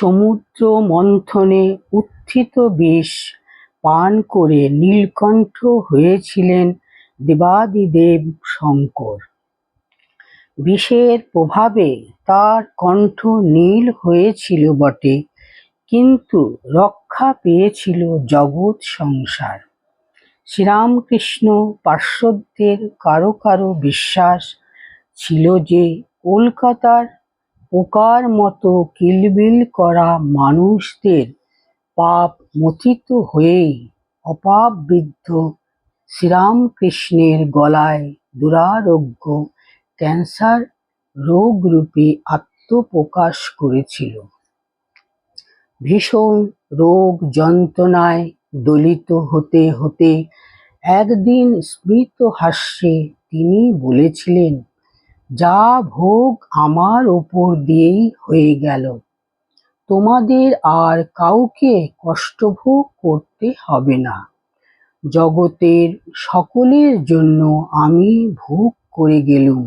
সমুদ্র মন্থনে উত্থিত বিষ পান করে নীলকণ্ঠ হয়েছিলেন দেবাদিদেব শঙ্কর। বিষের প্রভাবে তার কণ্ঠ নীল হয়েছিল বটে, কিন্তু রক্ষা পেয়েছিল জগৎ সংসার। শ্রীরামকৃষ্ণ পার্শ্বদের কারো কারো বিশ্বাস ছিল যে কলকাতার পোকার মতো কিলবিল করা মানুষদের পাপ মথিত হয়েই অপাবৃদ্ধ শ্রীরামকৃষ্ণের গলায় দুরারোগ্য ক্যান্সার রোগরূপে আত্মপ্রকাশ করেছিল। ভীষণ রোগ যন্ত্রণায় দলিত হতে হতে একদিন স্মিত হাস্যে তিনি বলেছিলেন, যা ভোগ আমার ওপর দিয়েই হয়ে গেল, তোমাদের আর কাউকে কষ্টভোগ করতে হবে না। জগতের সকলের জন্য আমি ভোগ করে গেলুম।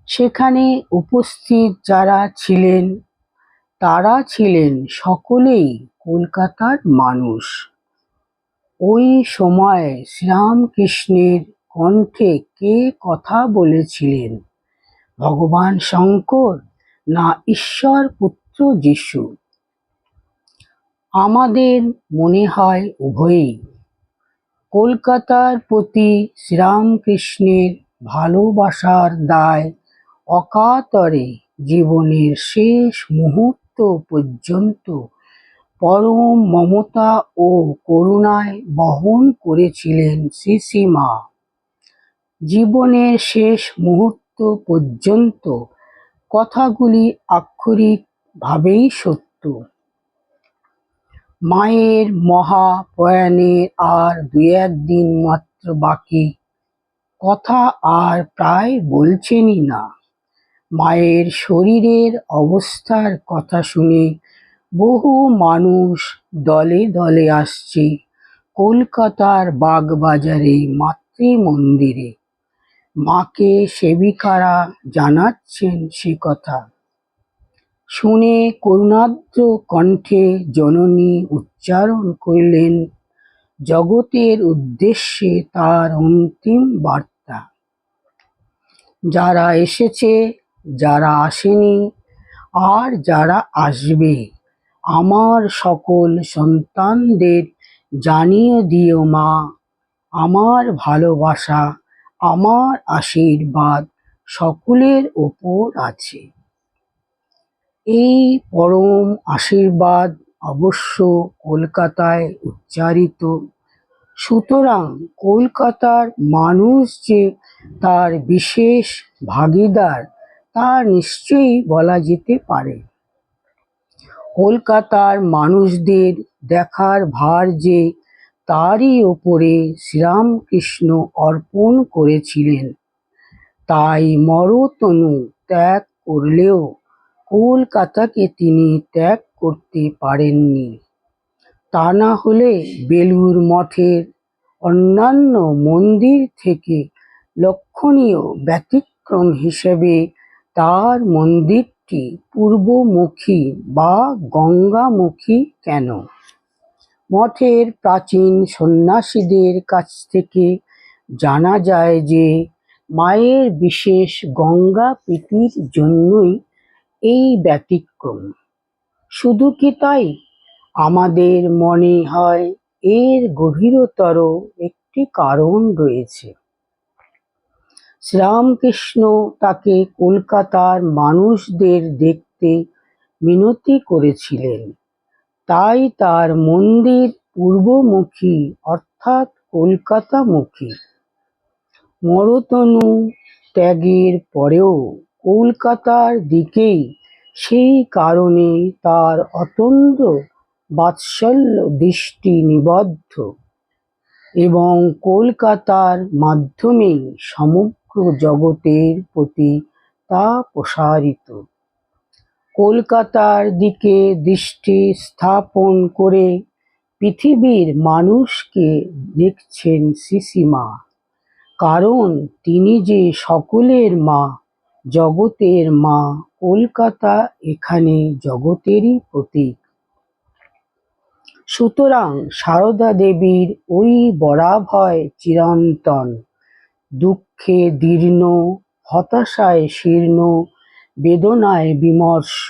সেখানে উপস্থিত যারা ছিলেন তারা ছিলেন সকলেই কলকাতার মানুষ। ওই সময় শ্রীরামকৃষ্ণের কণ্ঠে কে কথা বলেছিলেন, ভগবান শঙ্কর না ঈশ্বর পুত্র যিশু? আমাদের মনে হয় উভয়ই। কলকাতার প্রতি শ্রীরামকৃষ্ণের ভালোবাসার দায় অকাতরে জীবনের শেষ মুহূর্ত পর্যন্ত পরম মমতা ও করুণায় বহন করেছিলেন শ্রীশ্রীমা। জীবনের শেষ মুহূর্ত পর্যন্ত কথাগুলি আক্ষরিক ভাবেই সত্য। মায়ের মহাপ্রয়াণের আর 2-1 দিন মাত্র বাকি, কথা আর প্রায় বলছেনই না। মায়ের শরীরের অবস্থার কথা শুনে বহু মানুষ দলে দলে আসছে কলকাতার বাগবাজারে মাতৃমন্দিরে। মাকে সেবিকারা জানাচ্ছেন সে কথা শুনে করুণার্দ্র কণ্ঠে জননী উচ্চারণ করলেন জগতের উদ্দেশ্যে তার অন্তিম বার্তা। যারা এসেছে, যারা আসেনি, আর যারা আসবে, আমার সকল সন্তানদের জানিয়ে দিও মা, আমার ভালোবাসা, আমার আশীর্বাদ সকলের ওপর আছে। এই পরম আশীর্বাদ অবশ্য কলকাতায় উচ্চারিত, সুতরাং কলকাতার মানুষ যে তার বিশেষ ভাগীদার তা নিশ্চয়ই বলা যেতে পারে। কলকাতার মানুষদের দেখার ভার যে তারই ওপরে শ্রীরামকৃষ্ণ অর্পণ করেছিলেন, তাই মরতনু ত্যাগ করলেও কলকাতাকে তিনি ত্যাগ করতে পারেননি। তা না হলে বেলুড় মঠের অন্যান্য মন্দির থেকে লক্ষণীয় ব্যতিক্রম হিসেবে তার মন্দিরটি পূর্বমুখী বা গঙ্গামুখী কেন? মঠের প্রাচীন সন্ন্যাসীদের কাছ থেকে জানা যায় যে মায়ের বিশেষ গঙ্গা প্রীতির জন্যই এই ব্যতিক্রম। শুধু কি তাই? আমাদের মনে হয় এর গভীরতর একটি কারণ রয়েছে। শ্রীরামকৃষ্ণ তাকে কলকাতার মানুষদের দেখতে মিনতি করেছিলেন, তাই তার মন্দির পূর্বমুখী অর্থাৎ কলকাতামুখী। মরতনু ত্যাগের পরেও কলকাতার দিকেই সেই কারণে তার অতন্দ্র বাৎসল্য দৃষ্টি নিবদ্ধ এবং কলকাতার মাধ্যমেই সমগ্র জগতের প্রতি তা প্রসারিত। কলকাতার দিকে দৃষ্টি স্থাপন করে পৃথিবীর মানুষকে দেখছেন শ্রীশ্রীমা, কারণ তিনি যে সকলের মা, জগতের মা কলকাতা এখানে জগতেরই প্রতীক। সুতরাং সারদা দেবীর ওই বরাভয় চিরন্তন, দুঃখে দীর্ণ, হতাশায় শীর্ণ, বেদনায় বিমর্ষ,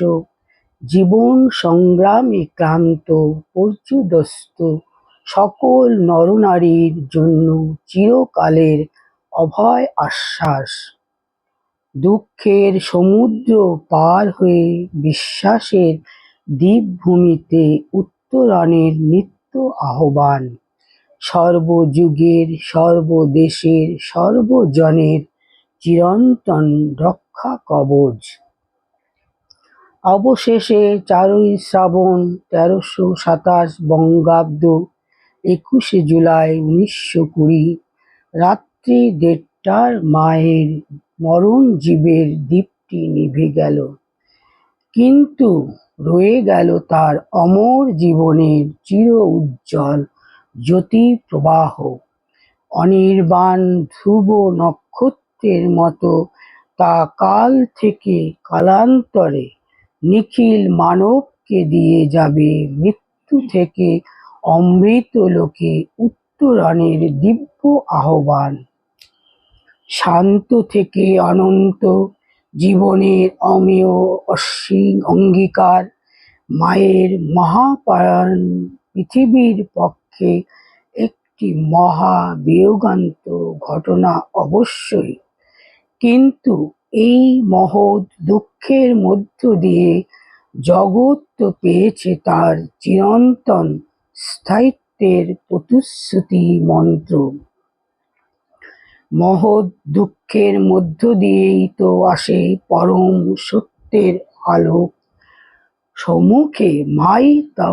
জীবন সংগ্রামে ক্লান্ত, পর্যুদস্ত সকল নরনারীর জন্য চিরকালের অভয় আশ্বাস। দুঃখের সমুদ্র পার হয়ে বিশ্বাসের দ্বীপভূমিতে উত্তরণের নিত্য আহ্বান, সর্বযুগের সর্বদেশের সর্বজনের চিরন্তন রক্ষা কবচ। অবশেষে 4ই শ্রাবণ 1327 বঙ্গাব্দ 21শে জুলাই 1920 রাত্রি 1:30টার মায়ের মরণজীবের দীপটি নিভে গেল, কিন্তু রয়ে গেল তার অমর জীবনের চির উজ্জ্বল জ্যোতি প্রবাহ। অনির্বাণ ধ্রুব নক্ষত্রের মতো তা কাল থেকে কালান্তরে নিখিল মানবকে দিয়ে যাবে মৃত্যু থেকে অমৃত লোকে উত্তরণের দিব্য আহ্বান। শান্ত থেকে অনন্ত জীবনের অমেয় অসীম অঙ্গীকার, মায়ের মহাপ্রয়াণ পৃথিবীর পক্ষে একটি মহা বিয়োগান্ত ঘটনা অবশ্যই, কিন্তু এই মহৎ দুঃখের মধ্য দিয়ে জগৎ তো পেয়েছে তার চিরন্তন স্থায়িত্বের প্রতিশ্রুতি মন্ত্র। মহৎ দুঃখের মধ্য দিয়েই তো আসে পরম সত্যের আলোক। সম্মুখে মাই তা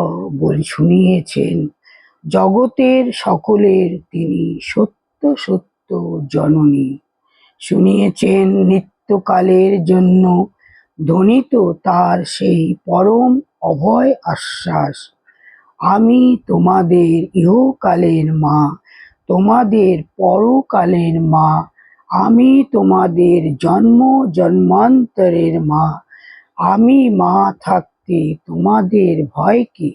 শুনিয়েছেন, জগতের সকলের তিনি সত্য সত্য জননী। শুনিয়েছেন নিত্যকালের জন্য ধ্বনিত তার সেই পরম অভয় আশ্বাস, আমি তোমাদের ইহকালের মা, তোমাদের পরকালের মা, আমি তোমাদের জন্ম জন্মান্তরের মা, আমি মা থাকতে তোমাদের ভয় কি।